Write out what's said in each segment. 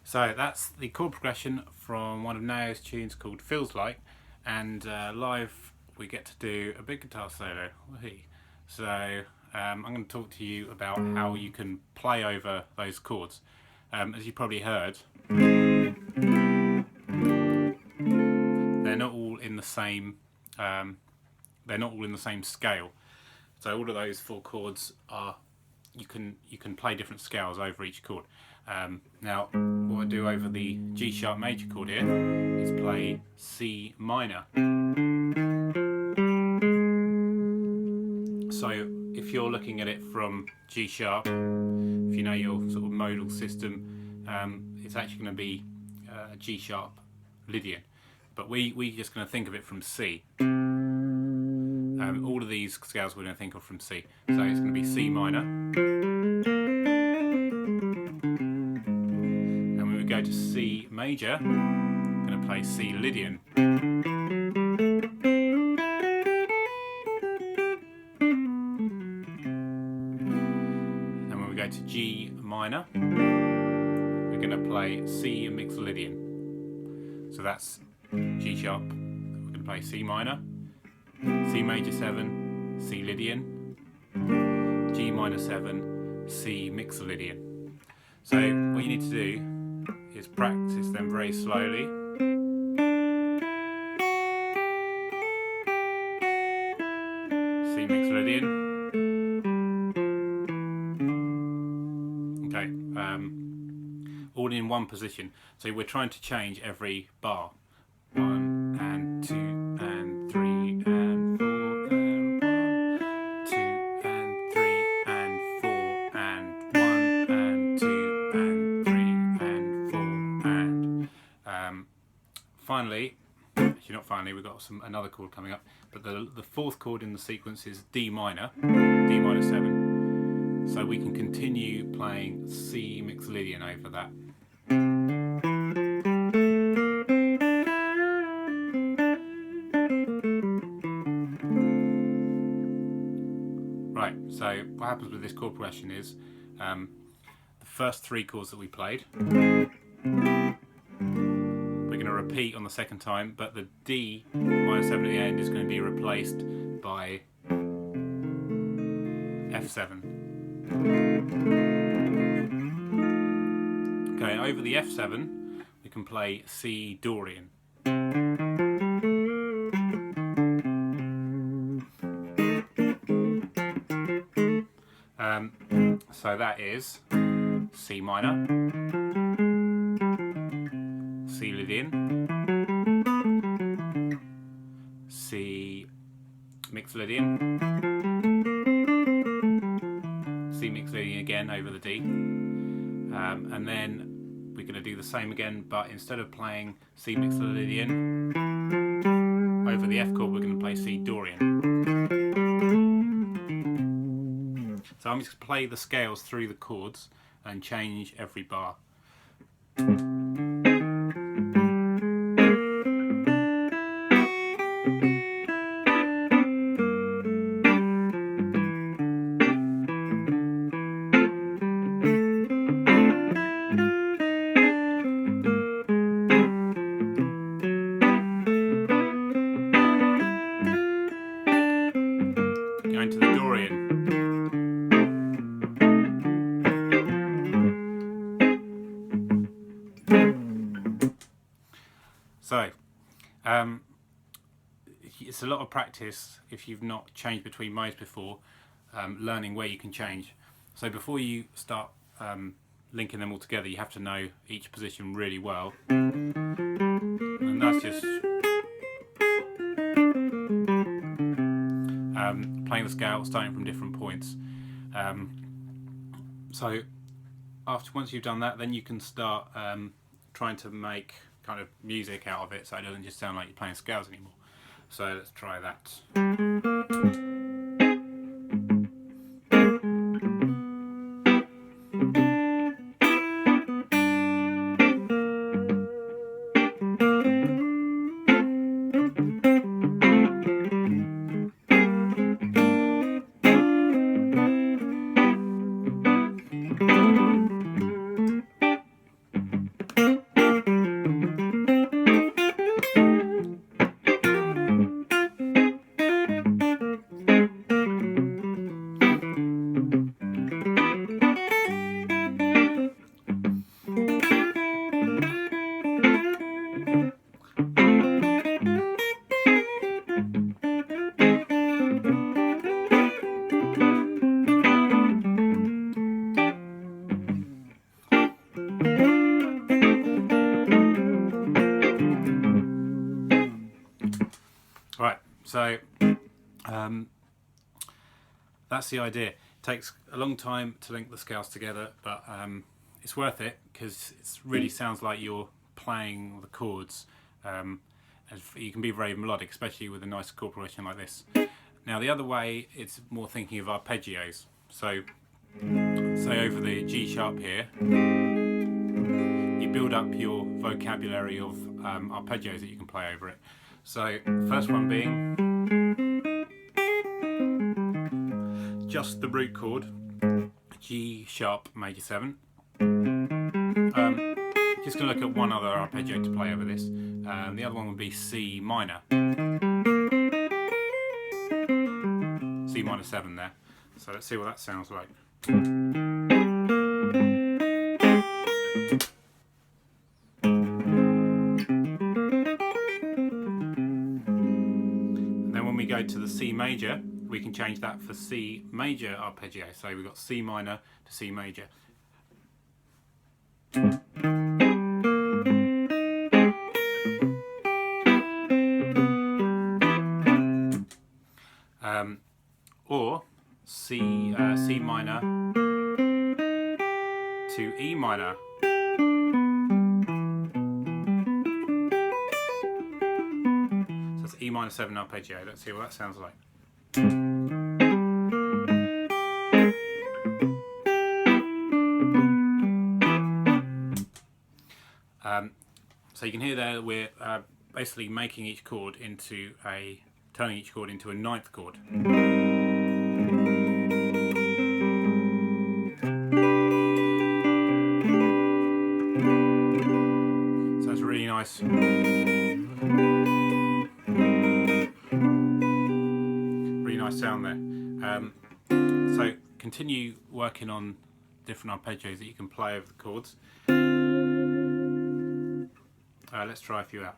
So that's the chord progression from one of NAO's tunes called Feels Like, and live we get to do a big guitar solo. So I'm going to talk to you about how you can play over those chords. As you probably heard, they're not all in the same. They're not all in the same scale. So all of those four chords are. You can play different scales over each chord. Now, what I do over the G sharp major chord here is play C minor. So if you're looking at it from G sharp, if you know your sort of modal system, it's actually going to be G sharp Lydian. But we're just going to think of it from C. All of these scales we're going to think of from C. So it's going to be C minor. And when we go to C major, I'm going to play C Lydian. And when we go to G minor, we're going to play C Mixolydian. So that's G sharp. We're going to play C minor, C major 7, C Lydian, G minor 7, C Mixolydian. So what you need to do is practice them very slowly. C Mixolydian. Okay, all in one position. So we're trying to change every bar. 1 and 2 and 3 and 4 and 1, 2 and 3 and 4 and 1 and 2 and 3 and 4 and finally, actually not finally, we've got another chord coming up, but the fourth chord in the sequence is D minor 7, so we can continue playing C Mixolydian over that. Right, so what happens with this chord progression is the first three chords that we played, we're going to repeat on the second time, but the D minor 7 at the end is going to be replaced by F7. Okay, over the F7 we can play C Dorian. So that is C minor, C Lydian, C Mixolydian, C Mixolydian again over the D, and then we're going to do the same again, but instead of playing C Mixolydian over the F chord, we're going to play C Dorian. So I'm just going to play the scales through the chords and change every bar. Going to the Dorian. So, it's a lot of practice if you've not changed between modes before, learning where you can change. So before you start linking them all together, you have to know each position really well. And that's just playing the scale, starting from different points. So once you've done that, then you can start trying to make kind of music out of it, so it doesn't just sound like you're playing scales anymore. So let's try that. Right, so that's the idea. It takes a long time to link the scales together, but it's worth it because it really sounds like you're playing the chords. You can be very melodic, especially with a nice chord progression like this. Now the other way, it's more thinking of arpeggios. So say over the G sharp here, you build up your vocabulary of arpeggios that you can play over it. So first one being just the root chord, G sharp major 7. Just going to look at one other arpeggio to play over this. The other one would be C minor. C minor 7 there. So let's see what that sounds like. Go to the C major, we can change that for C major arpeggio. So we've got C minor to C major. Or C minor to E minor. E minor 7 arpeggio. Let's see what that sounds like. So you can hear there that we're basically making each chord into turning each chord into a ninth chord. So it's really nice. Sound there. So continue working on different arpeggios that you can play over the chords. Let's try a few out.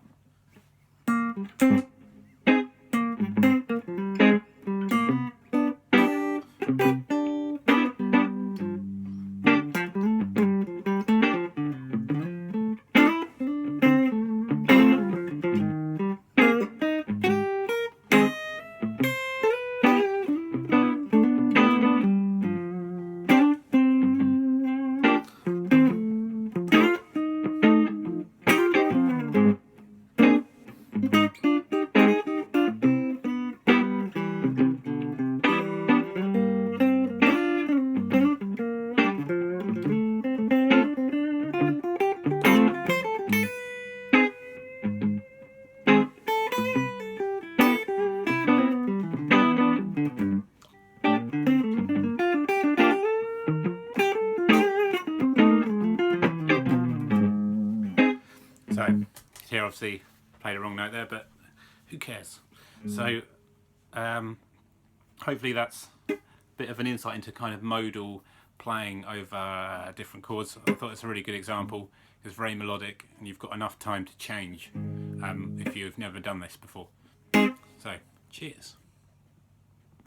So here obviously played a wrong note there, but who cares? So hopefully that's a bit of an insight into kind of modal playing over different chords. I thought it's a really good example. It's very melodic and you've got enough time to change if you've never done this before. So cheers.